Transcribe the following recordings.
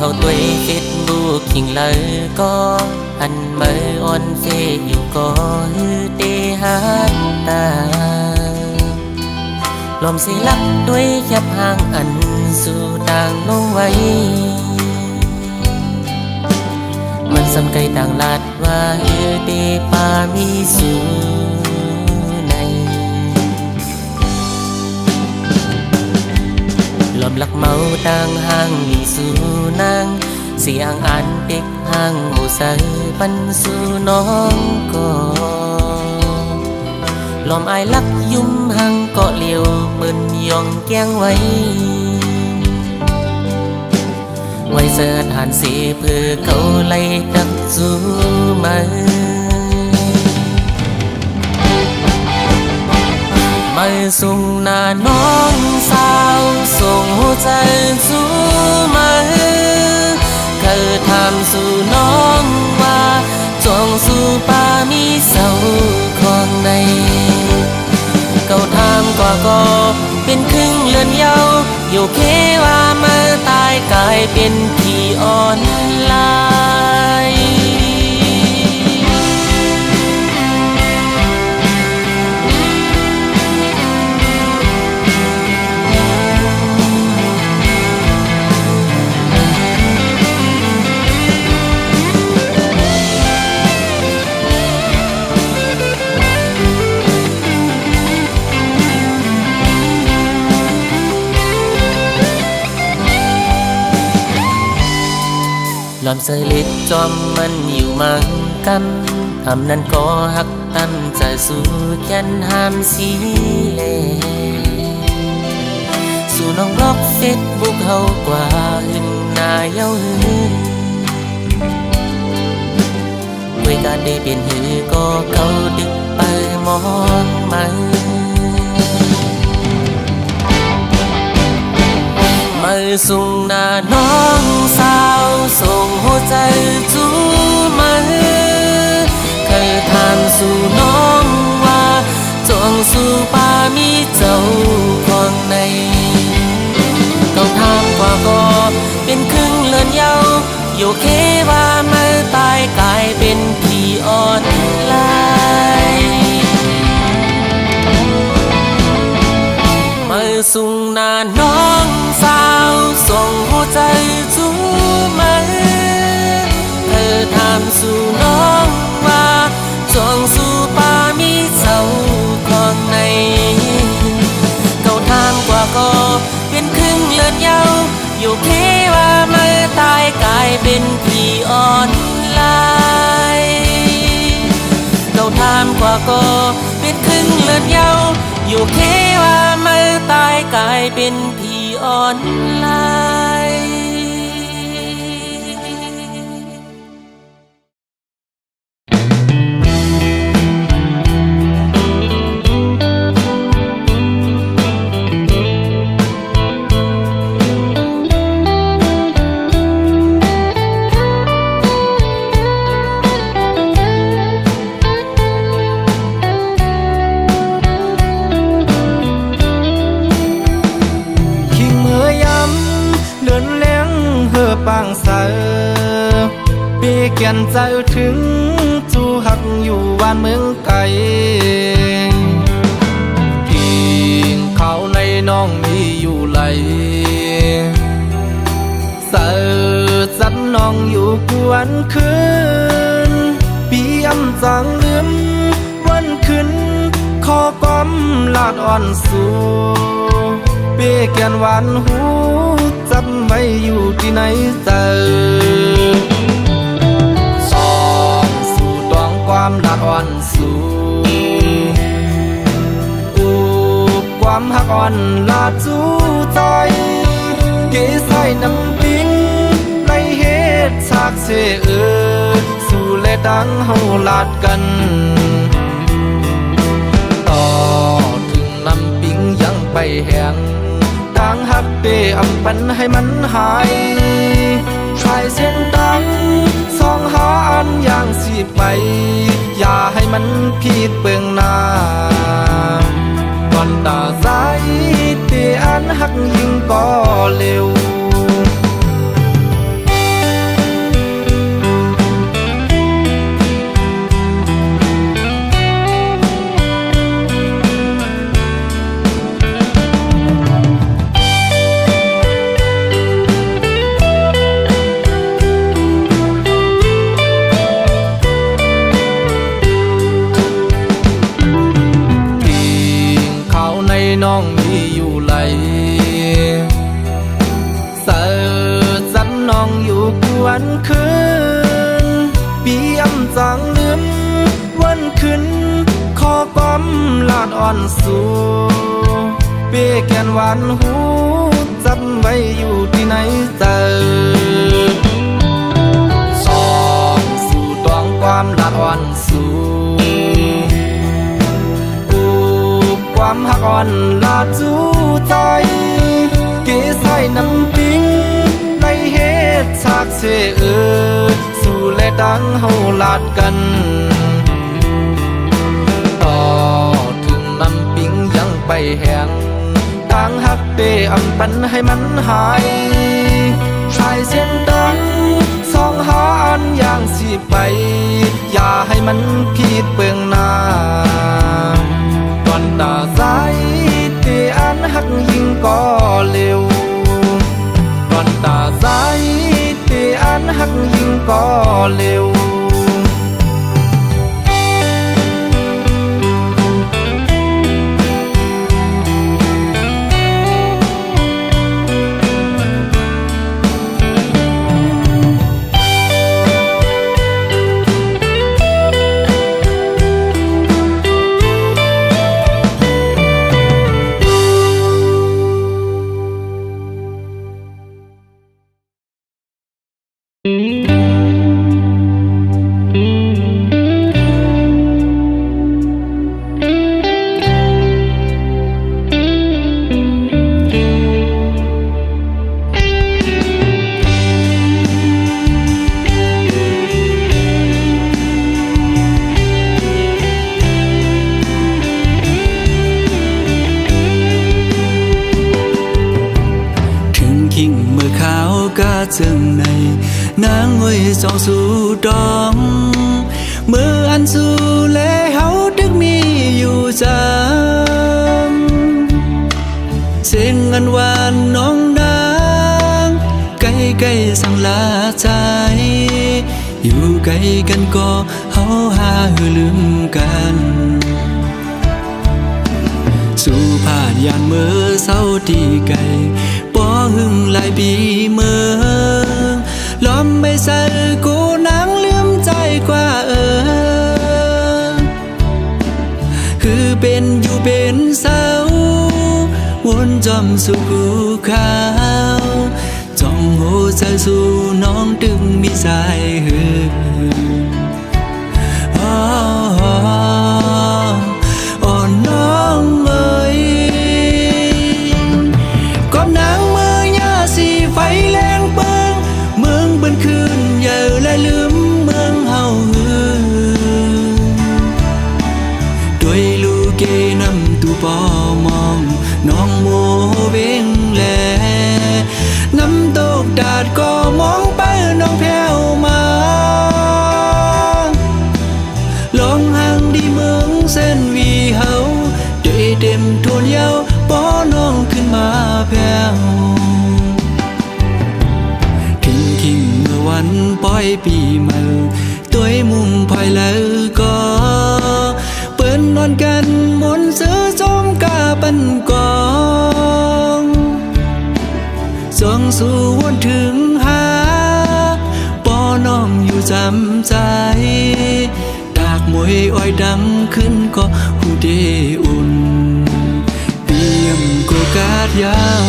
เขาตัวเฟซบุ๊กขิงเลยก็อันเมื่อออนเฟซอยู่ก็ฮือเตหาตาลมสิลักด้วยแคบห่างอันสู่ต่างลงไว้มันสำไกต่างลาดว่าฮือเตปามีสู่ในลมลักเมาต่างห่างมีสู่นางเสียงอันเด็กห่างหูใสปันสู่น้องก็ลมอายลักยุ่มห่างเกาะเลียวเปิ้นยองแก้งไว้เสิร์ฐานสีเพื่อเขาไล่ดักสู่มาส่งหน้าน้องสาวส่งหัวใจสู่มาเคยถามสู่น้องว่าจงสู่ป่ามีเสาของในเขาถามก็เป็นครึ่งเลือนเยาอยู่แค่ว่ามาตายกลายเป็นพี่อ่อนลายลอมเสยลิดจอมมันอยู่มังกันทำนั้นก็หักตั้นใจสู่แก่นห้ามสีเลสู่น้องบล็อกเฟซบุ๊กเฮากว่าหึงหน้าเย้าหือคุยกันได้เป็นหือก็เขาดึกไปมองมาส่งหน้าน้องสาวส่งหัวใจจูมาเคยถามสู่น้องว่าจงสู่ป่ามีเจ้าของในเขาถามก็เป็นครึ่งเลือนเยาอยู่แค่ว่ามาตายกลายเป็นพี่อ่อนลายส่งหน้าน้องสาวส่งหัวใจจูมาเธอถามสู่น้องว่าจงสู่ป่ามีเสาของในเขาถามก็เป็นครึ่งเลือนเยาอยู่แค่ว่ามาตายกลายเป็นพี่อ่อนลายเขาถามก็เป็นครึ่งเลือนเยาอยู่แค่ว่ามาตายกลายเป็นพี่อ่อนลายปางเสาปีเกียนใจถึงจูหักอยู่บ้านเมืองไกลกินข้าวในน้องมีอยู่ไหลเสาจัดน้องอยู่กวนคืนปีอำจางลืมวันคืนขอก้อมลาดอ่อนสู่เปีเกียนหวานหูจำไว้อยู่ที่ไหนเจอสองสู่ตองความลาดอ่อนสู่ความหักอ่อนลาดจูใจเกยใส่น้ำปิงในเหตุฉากเสสู่เลดังเฮาลาดกันต่อถึงน้ำปิงยังไปแห้งต่างหักเปอำปันให้มันหายชายเส้นตังสองหาอันอย่างสิไปอย่าให้มันผิดเบื้องหน้าก่อนตาสายเตอันหักยิ่งก็เร็ว ไหลเสิร์ชสันน้องอยู่กวนคืนปีอำจังลืมวันขึ้นขอก้อมลาดอ่อนสู่เปียแกนหวานหูจำไว้อยู่ที่ไหนเจอสองสู่ตองความลาดอ่อนสู่กูความหักอ่อนลาดจูใจเกใส่น้ำปิ้งในเหตุฉากเสสู่และดังเฮาลาดกันต่อถึงน้ำปิ้งยังไปแห้งต่างหักเปอำปันให้มันหายชายเส้นดังสองหาอันอย่างสิไปอย่าให้มันผิดเปลืองหน้าก่อนตาสายเตอันหักยิ่งก็เร็วก่อนตาสายเตอันหักยิ่งก็เร็วเจิงในนางห้วยสองสู่ดองมืออันสู่และเฮาดึกมีอยู่จำเสียงอันหวานน้องนางใกล้ๆสั่งลาใจอยู่ไกลกันก็เฮาหาหือลืมกันสู่ผ่านยานมือเศร้าตีไก่ป้อหึงหลายปีเมืองล้อมไม่ใส่กูนางลืมใจกว่าคือเป็นอยู่เป็นเศร้าวนจอมสู่กูขาวจ้องโหใจสู่น้องดึงมีสายหือน้องเอ๋ยกอบนางเมื่อยาสีไฟแรงเปิงเมืองเบิ่นคืนเยอะและลืมเมืองเฮาหือด้วยลูกเกนำตูปอมองน้องโมเวงแลน้ำตกดาดก็มองไปน้องแผ่วมาลองห่างดีเมืองเส้นวีเฮาด้วยเต็มทวนเยาป้อน้องขึ้นมาแผ่วทิ้งเมื่อวันปล่อยปีใหม่ตัวมุมพายแล้วก็เปิ้นนอนกันมนซื้อจมกาปันกองส่องสู่วนถึงหาป้อน้องอยู่จำใจดากมวยอ้อยดังขึ้นก็หูเดอุ่นเตรียมโกกาดยาว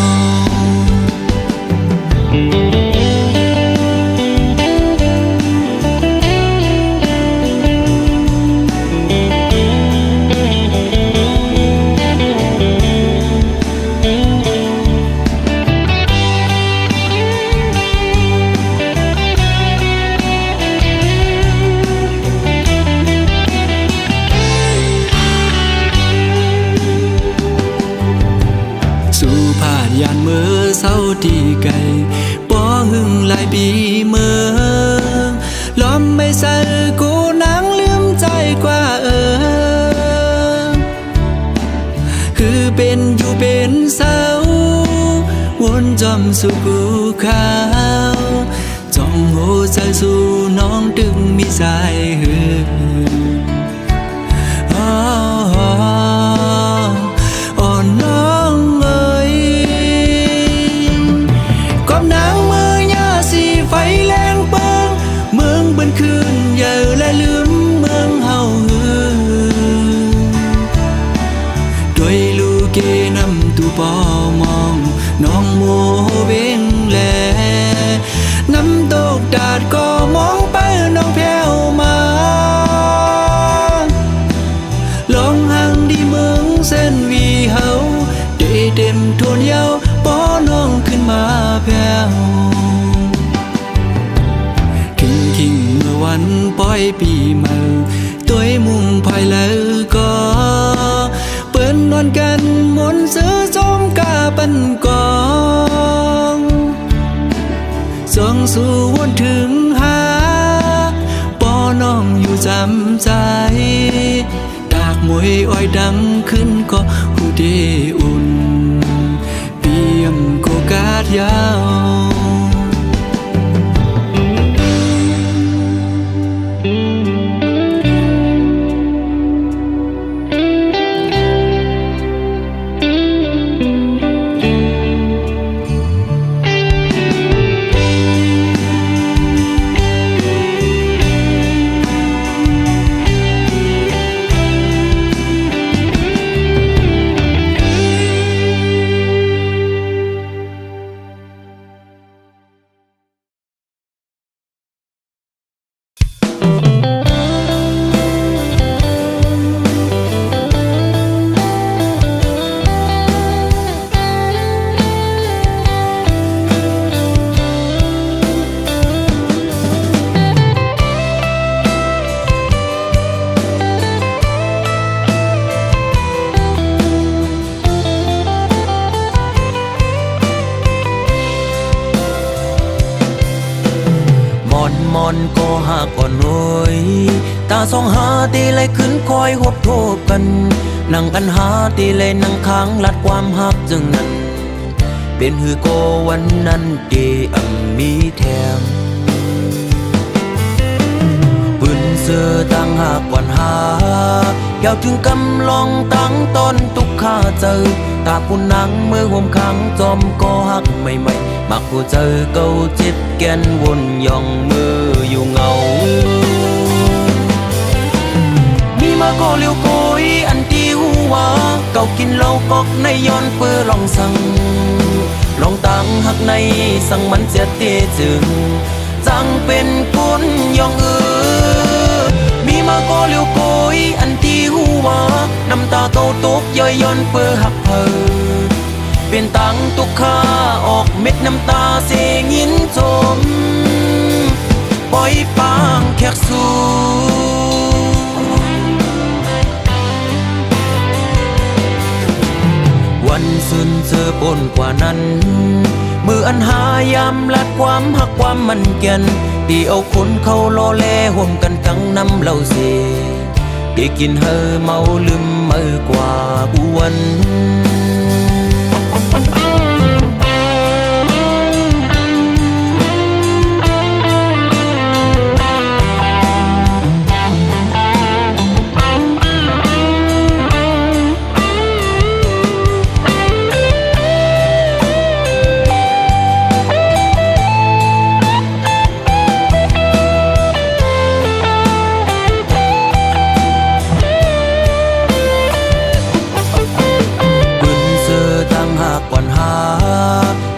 ยานมือเศร้าตีไก่ป้อหึงหลายปีเมืองล้อมไม่ใส่กูนางลืมใจกว่าคือเป็นอยู่เป็นเศร้าวนจอมสู่กูขาวจ้องโหใจสู่น้องดึงมีสายหือน้องเอ๋ย น้องโมเวงแลน้ำตกดาดก็มองไปน้องแพ้วมาลองห่างดีเมืองเส้นวีเฮาได้เต็มทวนเยาวป้อน้องขึ้นมาแพ้วคิงเมื่อวันปล่อยปีใหม่ตัวมุ่งภายแล้วก็เปิ้นนอนกันมนซื้อส้มกาปันกองส่องสู่วนถึงหาป้อน้องอยู่จำใจดากมวยอ้อยดังขึ้นก็หูดีอุ่นเปียมโกกาดยาวมอนก็หากก่อนหน่อยตาสองหาตีเลยขึ้นคอยหบโทบกันนั่งกันหาตีเลยนั่งค้างลัดความหักจึงนั้นเป็นหือโกวันนั้นเดมีแถมปืนเสือตั้งหากก่อนหาเยาวถึงกำลองตั้งตอนตุกข้าเจอตาผู้นังเมื่อห่มขังจอมก็หักใหม่ๆมักผู้เจอเก่าจิตแกนวนย่องมืออยู่เงามีมาก็เลี้ยวโกยอันที่หัวเก่ากินเหล้ากอกในย้อนเปื้อลองสั่งลองตั้งหักในสั่งมันเสียเตจึงจังเป็นคนย่องมีมาก็เลี้ยวโกยอันที่หัวน้ำตาเก่าตกย่อยย้อนเปื้อหักเพอเป็นตังตุกข้าออกเม็ดน้ำตาเสียงินจมปล่อยปางแขกสู่วันซึ้นเจอปนกว่านั้นมืออันหายามลัดความหักความมันเกียนตีเอาคนเขาโลเลห่มกันทั้งน้ำเหล้าเสียได้กินเฮอเมาลืมเมื่อกว่าอ้วน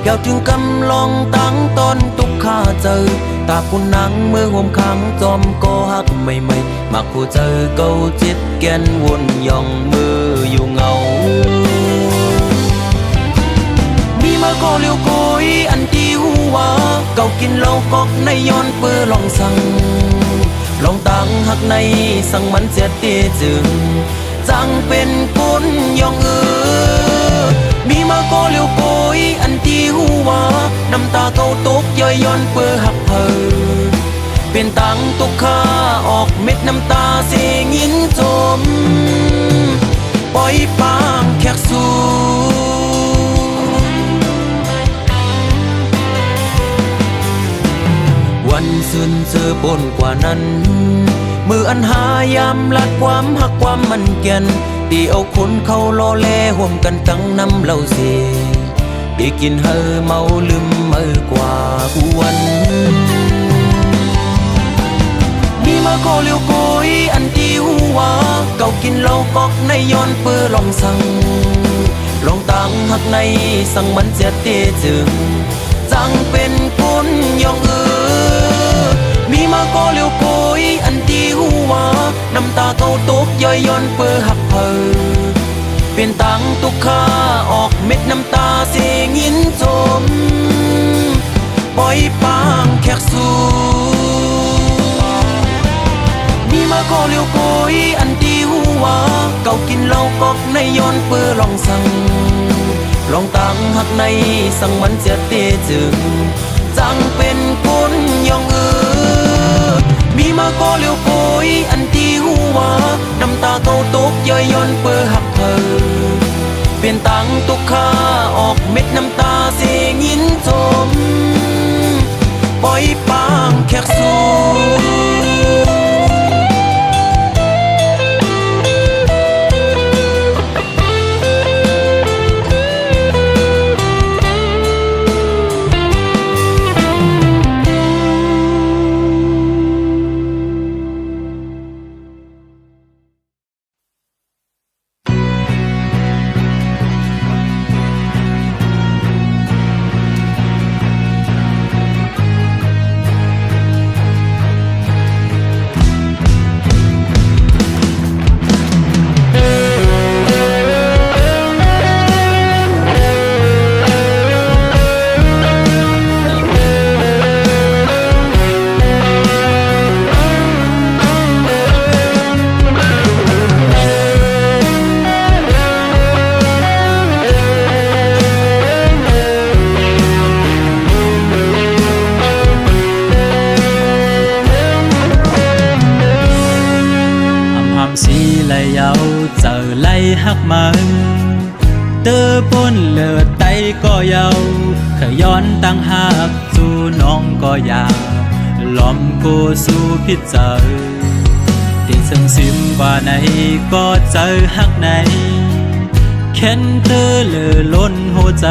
เยาวถึงกำลองตั้งตอนตุกข้าเจอตาผู้นังเมื่อห่มขังจอมก็หักใหม่ๆมักผู้เจอเก่าจิตแกนวนย่องมืออยู่เงามีมาก็เลี้ยวโกยอันที่หัวเก่ากินเหล้ากอกในย้อนเปื้อลองสั่งลองตั้งหักในสั่งมันเสียเตจึงจังเป็นคนย่องมีมาก็เลี้ยวโกยอันที่หัวน้ำตาเก่าตกย่อยย้อนเปื้อหักเพอเป็นตังตุกข้าออกเม็ดน้ำตาเสียงินจมปล่อยปางแขกสู่วันซึ้นเจอปนกว่านั้นมืออันหายามลัดความหักความมันเกียนตีเอาคนเขาโลเลห่มกันทั้งน้ำเหล้าเสียได้กินเฮอเมาลืมเมื่อกว่าอ้วนมีมาก็เลี้ยวโกยอันที่หัวเก่ากินเหล้ากอกในย้อนเปื้อลองสั่งล ลองตั้งหักในสั่งมันเสียเตจึงจังเป็นกุนยองมีมาก็เลี้ยวโกยอันที่หัวน้ำตาเขาตกย่อยย่อนเปื้อหักเพอเปลี่ยนตังตุกข้าออกเม็ดน้ำตาเสียงยินจมปล่อยปางแขกสู่มีมาก็เลี้ยวโกยอันที่หัวเก่ากินเหล้ากอกในย้อนเปื้อลองสั่งลองตั้งหักในสั่งมันเสียเตจึงจังเป็นกุนยองมีมาก็เลี้ยวโกยอันที่หัวน้ำตาเขาตกย่อยย่อนเปื้อหักเพอเปลี่ยนตังตุกข้าออกเม็ดน้ำตาเสียงยินจมปล่อยปางแขกสู่หักมันเตอปนเลือดไตก็เยาขย้อนตั้งหักสู่น้องก็อยากล้อมกูสู่พิษเจอที่ซึ่งซิมว่าไหนก็เจอหักไหนเข็นเธอเลือล้นหัวใจ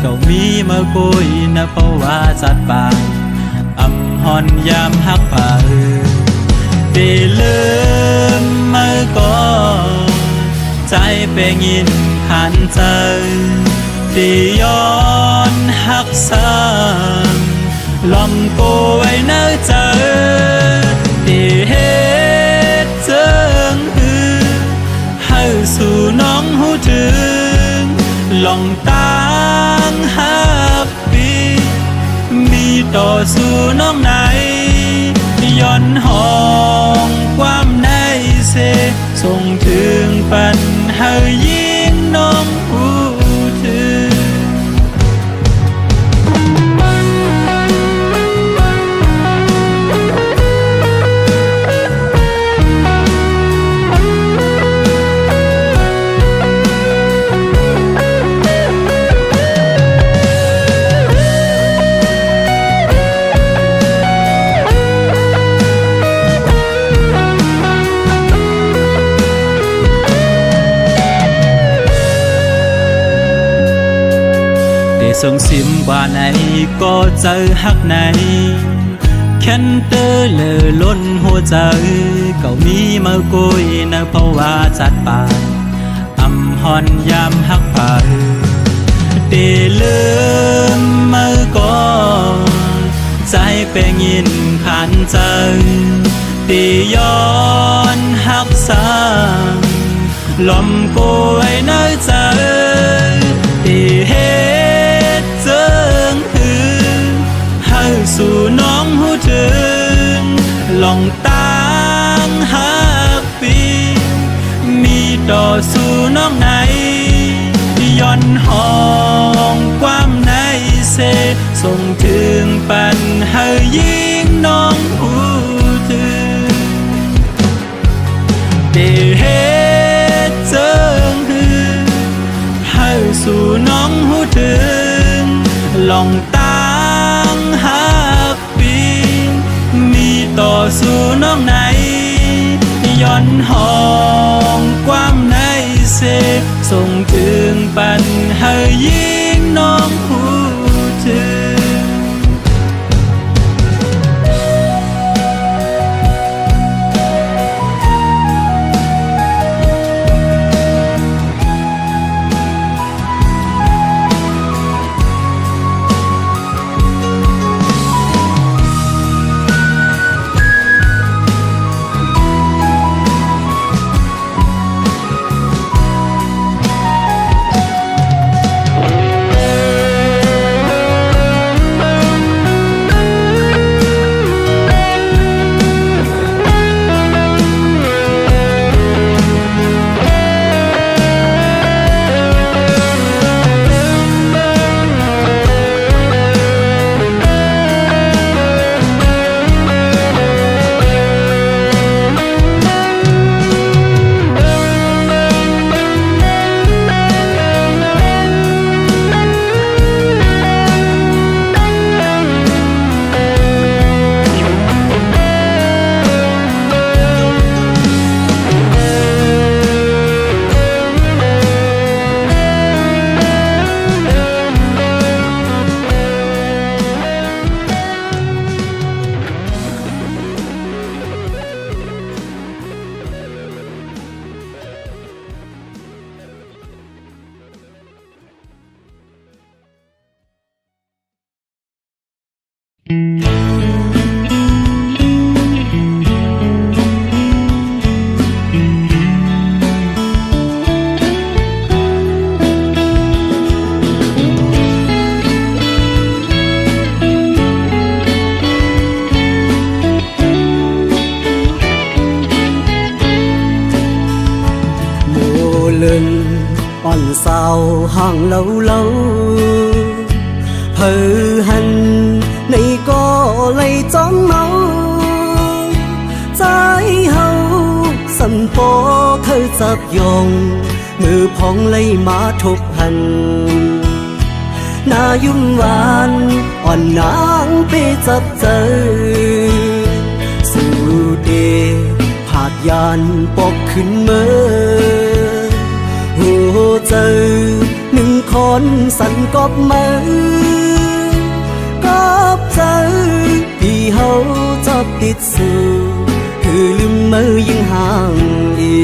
ก็มีมาคุยนะเพราะว่าจัดปากหอนยามหักผ่าได้ลืมมาก่อนใจเป็นยินหันใจที่ย้อนหักซ้ำลำกูไว้เนื้อใจที่เฮ็ดเจิงหือให้สู่น้องหูถึงลองตั้งหักปีมีต่อสู่น้องไหนย้อนห้องความในเสส่งถึงปัญหายิ่งน้องหูถึงส่งซิมว่าไหนก็เจอหักไหนแค่นเตอเลอล้นหัวใจก็มีมากุยนะเพราะว่าจัดปากหอนยามหักผ่าได้ลืมมาก่อนใจเป็นยินขันใจได้ย้อนหักซ้ำลมกูไว้ในใจได้เฮ็ดเจิงหือให้สู่น้องหูถึงลองตั้งหักปีมีต่อสู่น้องไหนย้อนห้องความในเสส่งถึงปัญหายิ่งน้องหูถึงได้เฮ็ดเจิงหือให้สู่น้องหูถึงลองตั้งหักปีมีต่อสู่น้องไหนย้อนห้องความในเสส่งถึงปัญหายิ่งน้องหูถึง เ hàng lâu lâu hờ hằn này có lấy chóng máu trái hậu sầm phố thơ dập dòngมือพองเลยมาทบหันนายุ่มหวานอ่อนนางไปจับเจอสู่เดผาดยานปอกขึ้นเมื่อหัวเจอหนึ่งคนสั่นกอบมือกอบเจอพี่เฮาจับติดสู่คือลืมมือยิ่งห่างอี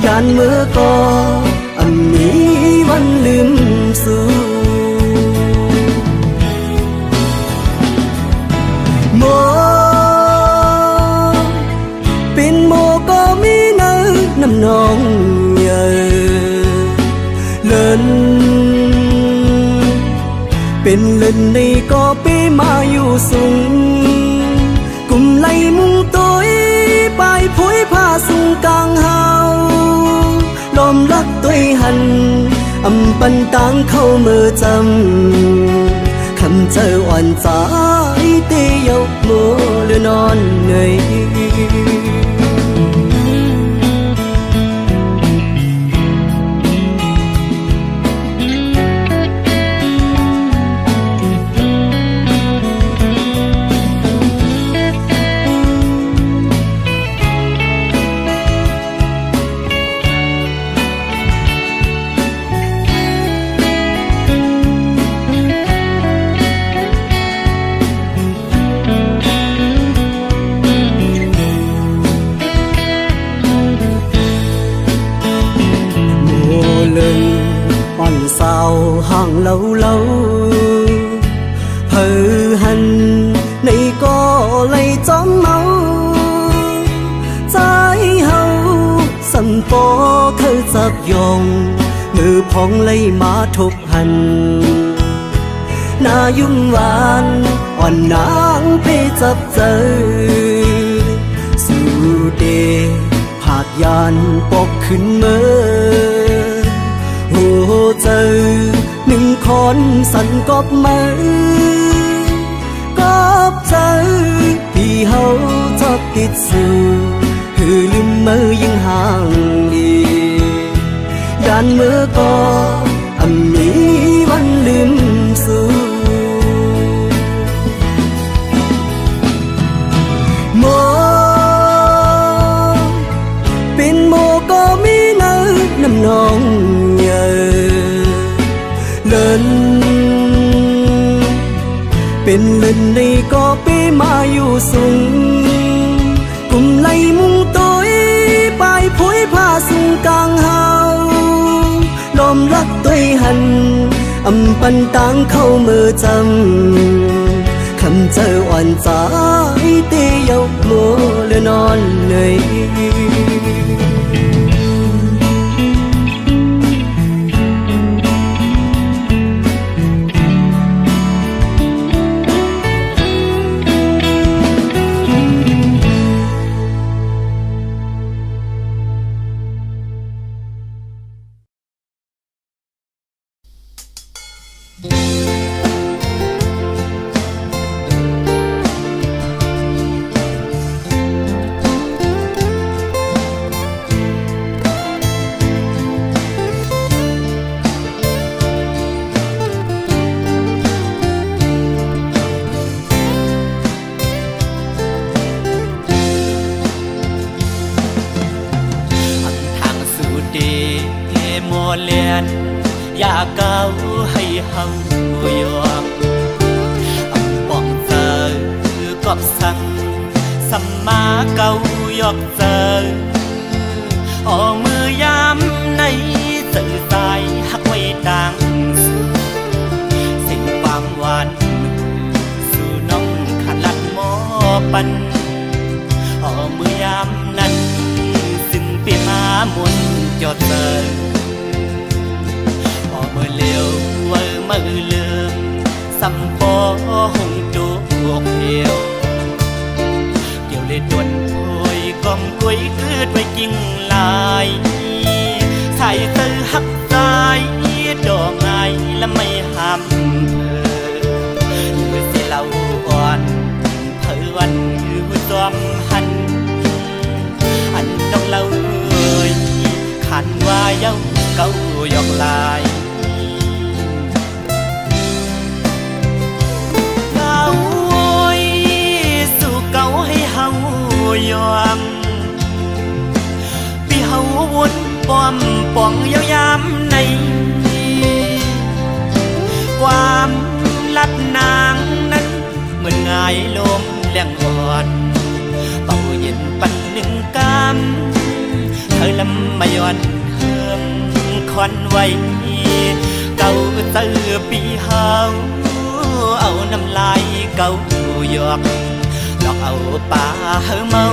ยานเมื่อก็อันนี้วันลืมสู่โมเป็นโมก็มีเนื้อน้ำนองเยอะเลินเป็นเลินในก็ไปมาอยู่สูงกุมไล่มุงตัวไปผุยผ้าสูงกลางเฮาลมรักตัวหันอำปันตังเข้ามือจำคำเจออ่อนใจเตยกมือหรือนอนเหนื่อยสาวห่างlâu lâu hờ hằn này có lấy chóng máu trái hậu sầm phố thơ dập dòngมือพองเลยมาทบหันนายุ่มหวานอ่อนนางไปจับเจอสู่เดผาดยานปอกขึ้นเมื่อหัวเจอหนึ่งคนสั่นกอบมือกอบเจอพี่เฮาจับติดสู่คือลืมมือยิ่งห่างอียานมือก็อันนี้วันลืมสู่โมเป็นโมก็มีเนื้อน้ำนองเลินเป็นเลินในก็ไปมาอยู่สูงกุมไล่มุงตัวไปผุยผ้าสูงกลางเฮาลมรักตัวหันอำปันตังเข้ามือจำคำเจออ่อนใจเตยกมือหรือนอนเหนื่อยอย่าเก้าให้เฮายอมป้องเจอกอบสั่งสัมมาเก้ายอกเจออมือยามในสื่อสายหักไว้ต่างสิ่งความหวานสู่น้องขันลัดหมอปันมือยามนั้นซึ่งเปลี่ยนมามุนจดเจอเมื่อเลี้ยวเมื่อลืมสัมปอหงจูกเหี่ยวเกี่ยวเลยดวนโอยกอมกุยคืดไว้กิ่งลายใส่เธอหักใจ จอง่ายและไม่ห้ามหรือสิเราอ่อนเผยวันอยู่จอมหันอันน้องเราเอ่ยขันว่าเย้าเก้ายอกลายเก้าโอยสู่เก้าให้เฮายอมปีเฮาวนป้อมป่องยาวยามในความลัดนางนั้นเหมือนง่ายลมแรงอ่อนเป่าเย็นปันหนึ่งกำเธอลำมาย้อนเฮิมควันไว้เก่าเตือปีเฮาเอาน้ำลายเก่าหยอกหลอกเอาป่าเฮาเมา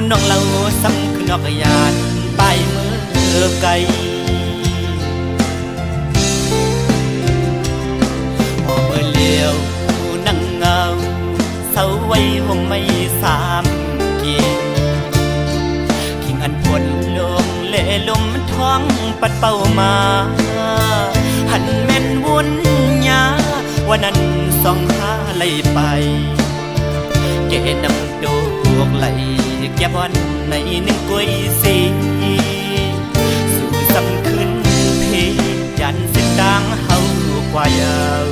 น้องเราซ้ำคือนอกยานไปมือไกลพอมือเลี้ยวนั่งเงาเศร้าไว้ห่มไม่สามเกียงขิงอันปวดลมเล่ลมท้องปัดเป่ามาหันแม่นวุ่นยาวันนั้นส่องหาไหลไปเกนำดวกไหลแก้บวันในหนึ่งกล้วยสีสู่สำขึ้นเพยันเส้นทางเฮากว่ายาว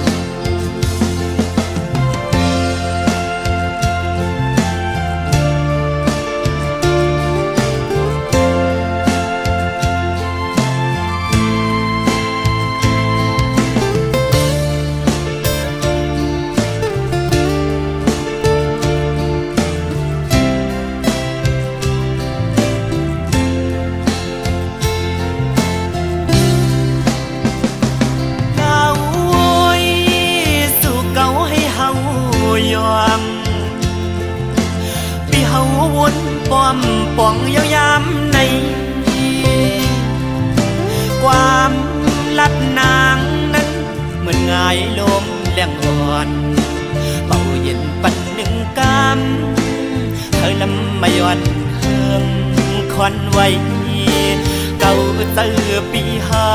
ป้อมป่องยาวยามในความลัดนางนั้นเหมือนง่ายลมแรงอ่อนเป่าเย็นปันหนึ่งกำเธอลำมาย้อนเฮิมควันไว้เก่าเตือปีเฮา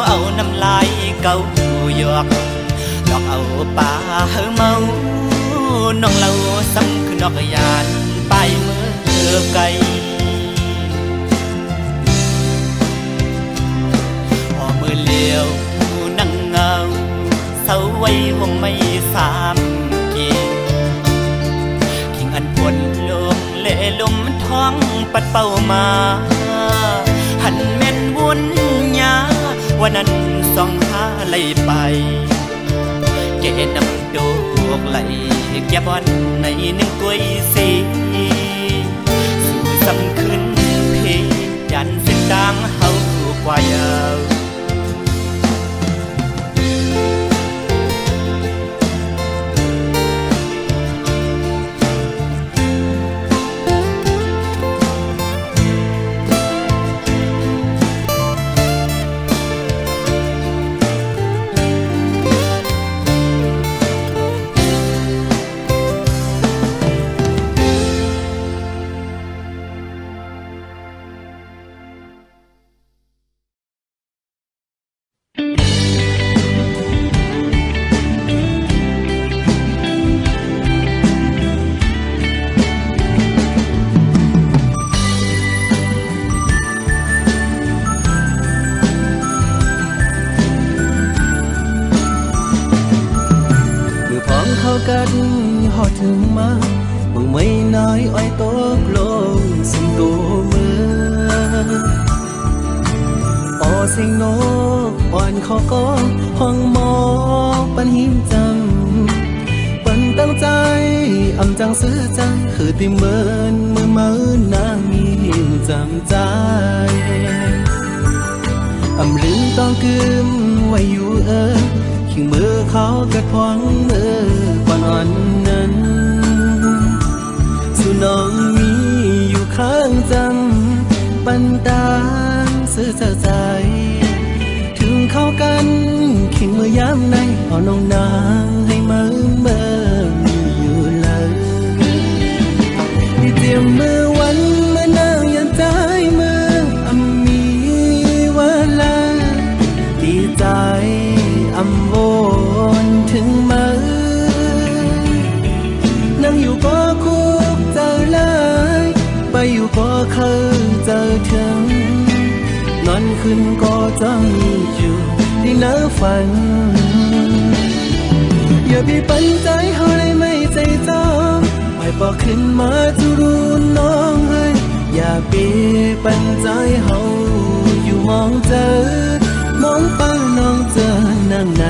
เอาน้ำลายเก่าหยอกหลอกเอาป่าเฮาเมาน้องเราซ้ำคือนอกยานไปมือไกลพอมือเลี้ยวนั่งเงาเศร้าไว้ห่มไม่สามเกียงขิงอันปวดลมเล่ลมท้องปัดเป่ามาหันแม่นวุ่นยาวันนั้นส่องหาไหลไปเกนำดวกไหลแก้บวันในหนึ่งกล้วยสีสู่สำขึ้นเพยันเส้นทางเฮากว่ายาว กันหอดถึงมามึงไม่น้อยอ้อยโตกลงสิงโตเมืองออเสียงนกอ่อนขอก็ห้องหมอปันหิมจำปันตั้งใจอำจังซื้อจังคือติเมินเมื่อมือนางมีหิมจำใจอำลืมต้องกึมไว้อยู่ขิงมือเขากระพวงมือก่อนอ่อนนั้นสู่น้องมีอยู่ข้างจำปันตางซื้อใจถึงเข้ากันขิงมือยามในเอาน้องนางให้มือมีอยู่เลยที่เตรียมมือวันเมื่อนางยันใจมือมีเวลา จ้องอยู่ที่หน้าฝันอย่าไปปันใจเขาได้ไม่ใจจองไม่บอกขึ้นมาจะรู้น้องเฮ้ยอย่าไปปันใจเขาอยู่มองเจอมองเป้าน้องเจอนั่งไหน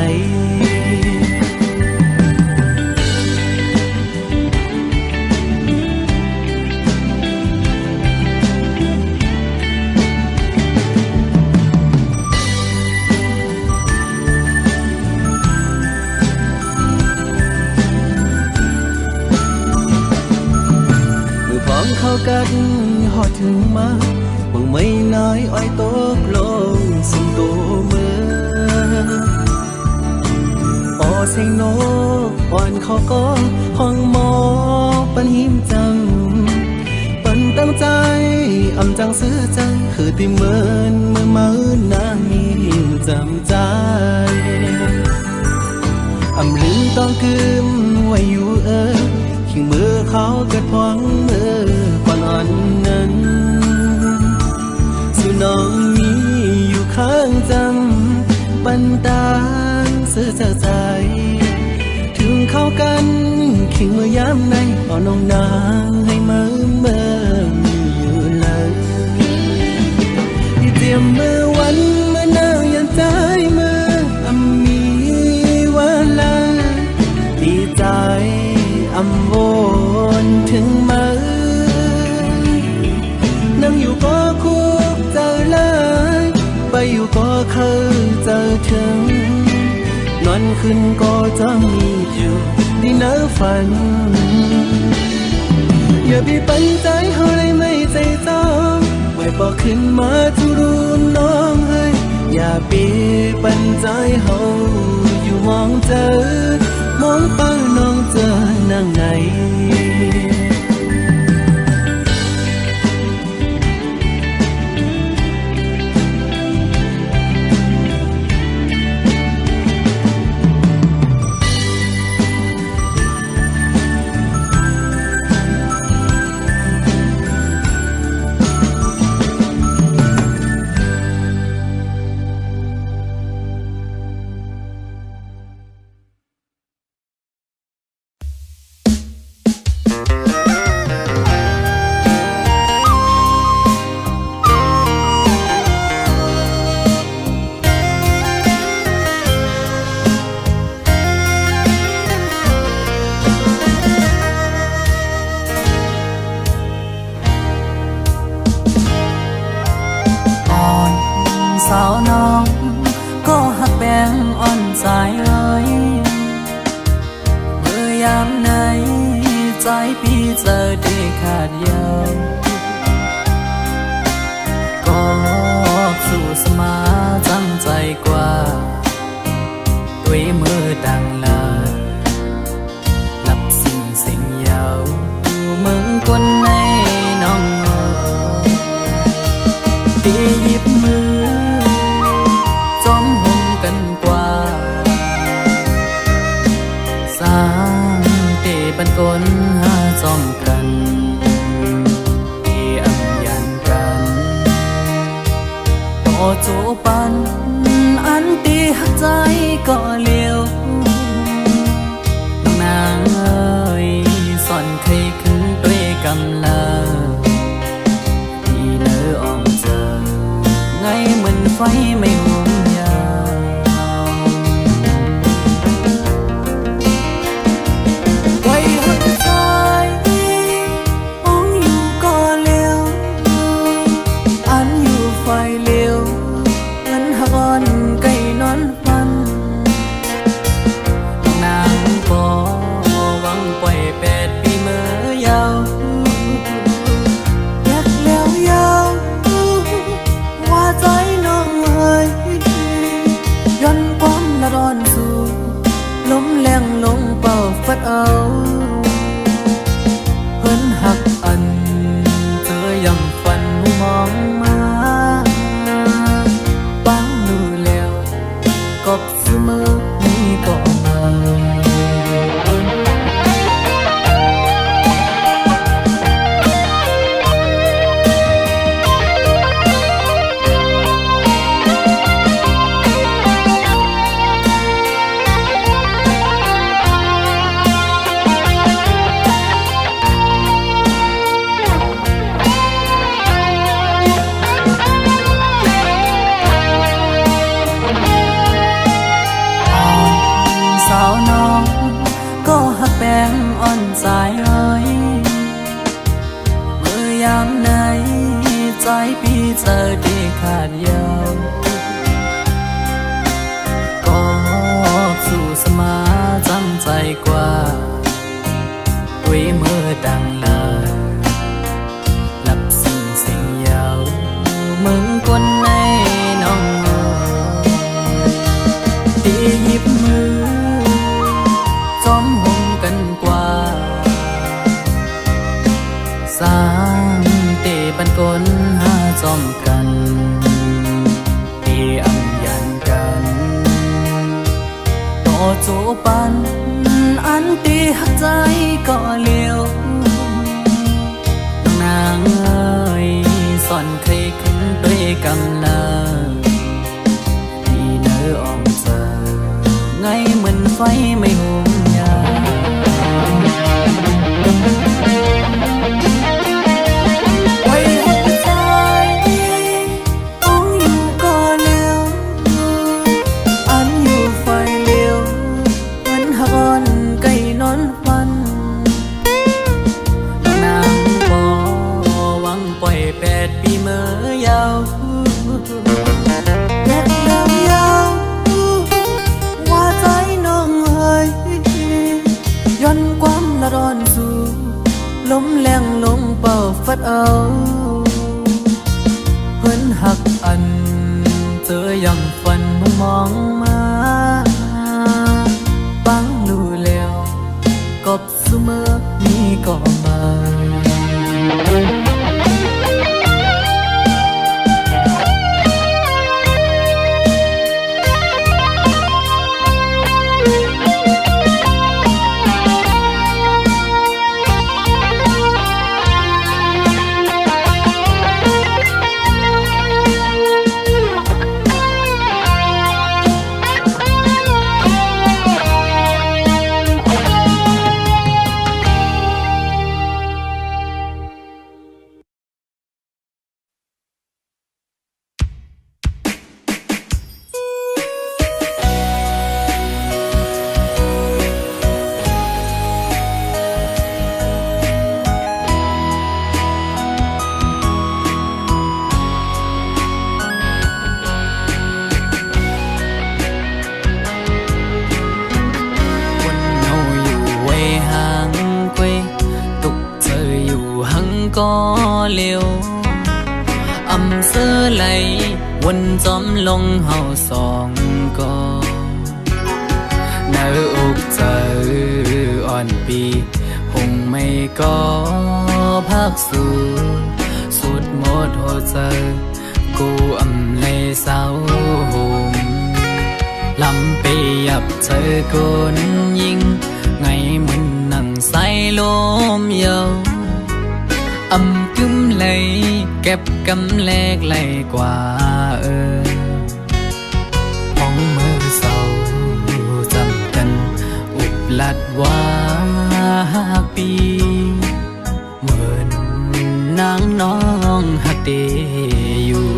เข้ากันหอดถึงมามึงไม่น้อยอ้อยโตกลงสุ่มตัวมือโอเซงโนอ่อนเขาก็ห้องหมอปันหิมจังปันตั้งใจอำจังซื้อจังคือที่เหมือนเมื่อมือนางหิมจำใจอำลืมต้องกึมไว้อยู่ขิงมือเขาเกิดพองมือก่อนอ่อนนั้นสู่น้องมีอยู่ข้างจำปันตางเสื้อใจถึงเข้ากันขิงมือย้ำในเอาน้องนางให้มืออยู่เลยที่เตรียมมือวันเมื่อนางยันใจมือมีวันละดีใจอำวนถึงมือนั่งอยู่ก็คุกเจอเลยไปอยู่ก็เคยเจอถึงนอนขึ้นก็จะมีอยู่ในเนื้อฝันอย่าไปปันใจเขาได้ไม่ใจจ้องไม่บอกขึ้นมาทุรู้น้องเฮ้ยอย่าไปปันใจเขาอยู่มองเจอมองเป้าน้องเจอนั่งไหนสาวน้องก็หักแบงอ่อนใจเลยเมื่อยามไหนใจพี่เจอได้ขาดยาวก็สู่สมาจังใจกว่าด้วยมือดังลาหลับสิ่งยาวมึงคนในน้องที่หยิบมือจอมห่มกันกว่าสร้างเตบันกลหาจอมกันที่อำยันกันต่อจูปันอันตีหักใจก็เลี้ยวน้องนางเอ้ยสอนเคยขึ้นด้วยกำลังที่เนื้ออ่อมเจอไงเหมือนไฟไม่ห่วงยาวไว้หักใจมองอยู่ก็เลี้ยวอันอยู่ไฟเลี้ยวอันหักอ่อนไก่นอนฟันน้องนางก็หวังปล่อย8 ปีเมื่อยาวอยากแล้วยาวว่าใจน้องเอ้ยย้อนความละร้อนสู่ลมแรงลงเป่าฟัดเอาเพิ่นหักอันเจอยำฝันมองมาปังมือแล้วกบเสมอนี่ก็มา นหาจอมกันตีอำยันกันต่อจูปันอันตีหักใจก็เลี้ยวน้องนางเอ้ยสอนเคยขึ้นด้วยกำลังที่เนื้ออ่องเจอไงเหมือนไฟไม่หุมยาไว้หัวใจต้องอยู่ก็เลี้ยวอันอยู่ไฟเลี้ยวเหมือนหอนไก่นอนฟันนางบ่หวังปล่อย8 ปีเมื่อยาวแยกยาวว่าใจน้องเอ้ยย้อนความละร้อนสู่ลมแรงลงเป่าฟัดเอาเพิ่นหักอันเจอยังฝันมุมมองมาบังรู้แล้วกบเสมอนี้ก็มาก็เลี้ยวอำเสอไหลวนจอมลงเฮาสองก็เนื้ออกเจออ่อนปีหงไม่ก็พักสู่สุดหมดหัวใจกูอำเลยเศร้าหงลำไปยับเธอคนยิงไงมันนั่งใส่ลมเยาอำกึมเลยเก็บกำแลกไหลกว่าห้องมือเศร้าจำกันอุบลัดว่าปีเหมือนนางน้องหักเดอยู่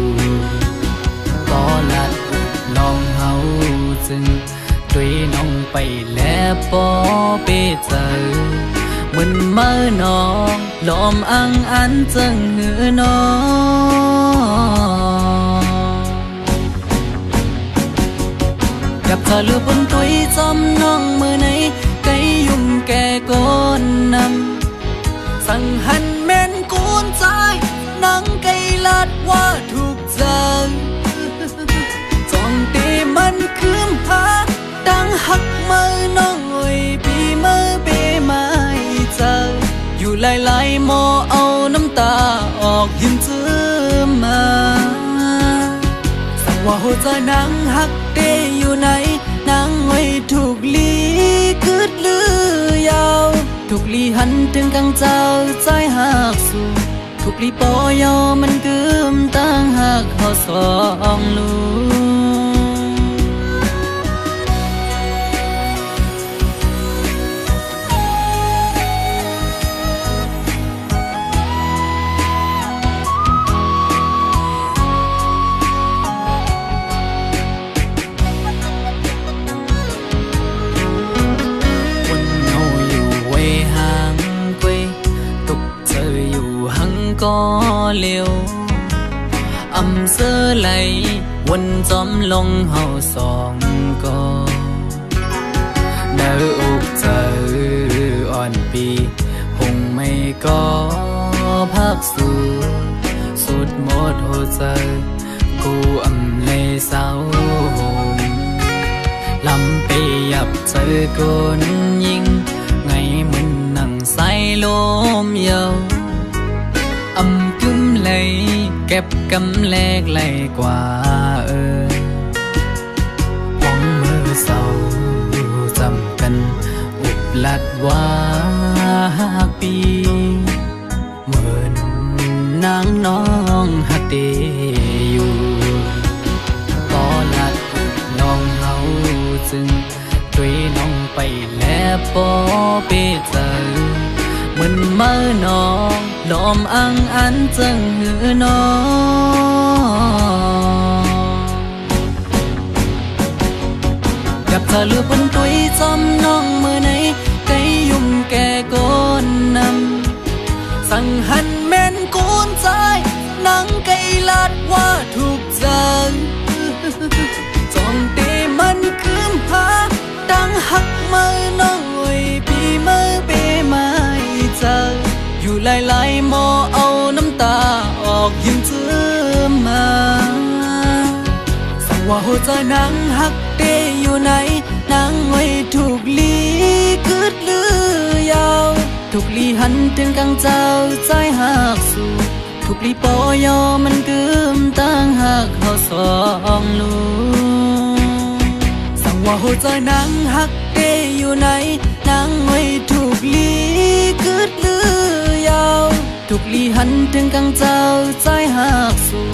ก็ลัดอุบลองเฮาจึงด้วยน้องไปแล้วปอเปเจอเหมือนเมื่อน้องลมอังอันจังหือน้องกับเธอลือบนตุยจอมน้องมือไหนไกยุ่มแก่ก้นนำสั่งหันแม่นกูนใจนังไกลัดว่าถูกใจจ้องตีมันคืมพาดังหักมือน้องโอยปีมือเปมาเจออยู่หลายๆโมเอาน้ำตาออกยิ้มจื้อมาสั่งว่าหัวใจนางหักเตอยู่ไหนนางไว้ถูกลีคืดลือยาวถูกลีหันถึงกังเจ้าใจหักสู่ถูกลีปอยอมันกึมตั้งหักเขาสองลูก็เลี้ยวอำเสอไหลวนจอมลงเฮาสองก็เนื้ออกเจออ่อนปีหงไม่ก็พักสู่สุดหมดหัวใจกูอำเลยเศร้าหงลำไปยับเจอคนยิงไงมันนั่งใส่ลมเยาอำกึม ไหลเก็บกำแลกไหลกว่าพ้องมือเศร้าจำกันอุบลัดว่าปีเหมือนนางน้องฮักเดอยู่ก็ลัดน้องเฮาจึงด้วยน้องไปแล้วปอเปเจอเหมือนเมื่อน้องลอมอังอันจึงหือน้องกับเธอลือบนตุยจอมน้องเมื่อไหนไกยุ่มแก่ก้นนำสั่งหันแม่นกูนใจนังไกลาดว่าถูกใจจองเตมันคืมหาดังหักมือน้องไว้ปีมือเปไม่เจออยู่หลายๆหมอเอาน้ำตาออกยิ้มเชื่อมาสั่งว่าหัวใจนางหักเตอยู่ไหนนางไว้ถูกลีคืดลือยาวถูกลีหันถึงกลางเจ้าใจหักสู่ถูกลีปอยอมันกึมตั้งหักเขาสองลูกสั่งว่าหัวใจนางหักเตอยู่ไหนนางไว้ถูกลีคืดลือยาวถูกลีหันถึงกลางเจ้าใจหักสู่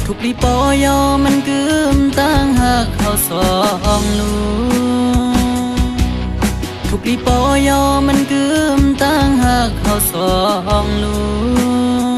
ถูกลีปอยอมันกึมตั้งหักเขาสองลูกถูกลีปอยอมันกึมตั้งหักเขาสองลูก